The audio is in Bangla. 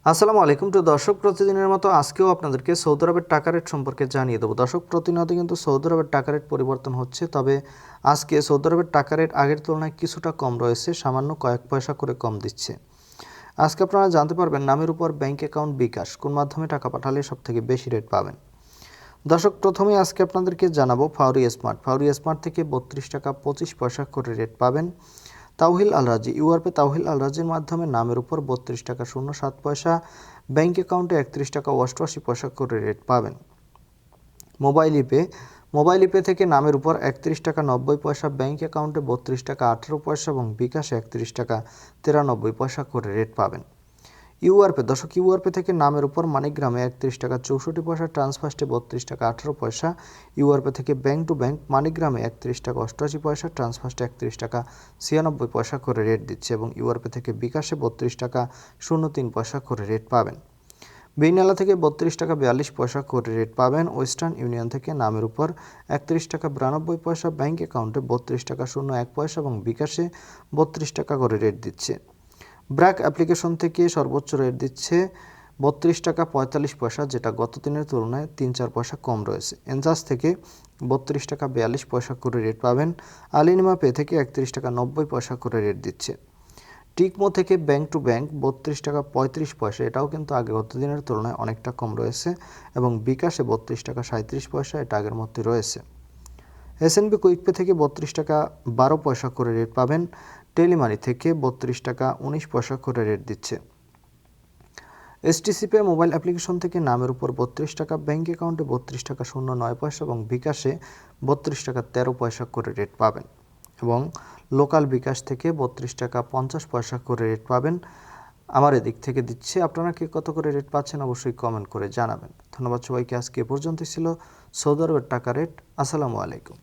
আসসালামু আলাইকুম। তো দর্শক, প্রতিদিনের মতো আজকেও আপনাদেরকে সৌদি আরবের টাকা রেট সম্পর্কে জানিয়ে দেবো। দর্শক, প্রতিনিয়ত কিন্তু সৌদি আরবের টাকা রেট পরিবর্তন হচ্ছে, তবে আজকে সৌদি আরবের টাকা রেট আগের তুলনায় কিছুটা কম রয়েছে, সামান্য কয়েক পয়সা করে কম দিচ্ছে। আজকে আপনারা জানতে পারবেন নামের উপর ব্যাংক অ্যাকাউন্ট বিকাশ কোন মাধ্যমে টাকা পাঠালে সবথেকে বেশি রেট পাবেন। দর্শক, প্রথমেই আজকে আপনাদেরকে জানাবো ফাউরি স্মার্ট। ফাউরি স্মার্ট থেকে 32 টাকা 25 পয়সা করে রেট পাবেন। তাওহিল আল রাজি ইউআরপে তাওহিল আল রাজির মাধ্যমে নামের উপর 32 টাকা 07 পয়সা, ব্যাংক অ্যাকাউন্টে 31 টাকা 88 পয়সা করে রেট পাবেন। মোবাইল ইপে থেকে নামের উপর 31 টাকা 90 পয়সা, ব্যাংক অ্যাকাউন্টে 32 টাকা 18 পয়সা এবং বিকাশে 31 টাকা 93 পয়সা করে রেট পাবেন। ইউআরপে থেকে নামের উপর মানিগ্রামে 31 টাকা 64 পয়সা, ট্রান্সফার্স্টে 32 টাকা 18 পয়সা। ইউআরপে থেকে ব্যাংক টু ব্যাংক মানিগ্রামে 31 টাকা 88 পয়সা, ট্রান্সফার্স্টে 31 টাকা 96 পয়সা করে রেট দিচ্ছে এবং ইউআরপে থেকে বিকাশে 32 টাকা 03 পয়সা করে রেট পাবেন। বিনালা থেকে 32 টাকা 42 পয়সা করে রেট পাবেন। ওয়েস্টার্ন ইউনিয়ন থেকে নামের উপর 31 টাকা 92 পয়সা, ব্যাংক অ্যাকাউন্টে 32 টাকা 01 পয়সা এবং বিকাশে 32 টাকা করে রেট দিচ্ছে। ব্র্যাক অ্যাপ্লিকেশন থেকে সর্বোচ্চ রেট দিচ্ছে 32 টাকা 45 পয়সা, যেটা গত দিনের তুলনায় 3-4 পয়সা কম রয়েছে। এনজাস থেকে 32 টাকা 42 পয়সা করে রেট পাবেন। আলিনিমা পে থেকে 31 টাকা 90 পয়সা করে রেট দিচ্ছে। টিকমো থেকে ব্যাংক টু ব্যাংক 32 টাকা 35 পয়সা, এটাও কিন্তু আগে গত দিনের তুলনায় অনেকটা কম রয়েছে এবং বিকাশে 32 টাকা 37 পয়সা, এটা আগের মধ্যে রয়েছে। এসএনবি কুইকপে থেকে 32 টাকা 12 পয়সা করে রেট পাবেন। টেলিমানি থেকে 32 টাকা 19 পয়সা করে রেট দিচ্ছে। এসটিসি পে মোবাইল অ্যাপ্লিকেশন থেকে নামের উপর 32 টাকা, ব্যাংক অ্যাকাউন্টে 32 টাকা 09 পয়সা এবং বিকাশে 32 টাকা 13 পয়সা করে রেট পাবেন এবং লোকাল বিকাশ থেকে 32 টাকা 50 পয়সা করে রেট পাবেন। আমার এদিক থেকে দিচ্ছে, আপনারা কে কত করে রেট পাচ্ছেন অবশ্যই কমেন্ট করে জানাবেন। ধন্যবাদ সবাইকে। আজকে এ পর্যন্তই ছিল সৌদি আরবের টাকা রেট। আসসালামু আলাইকুম।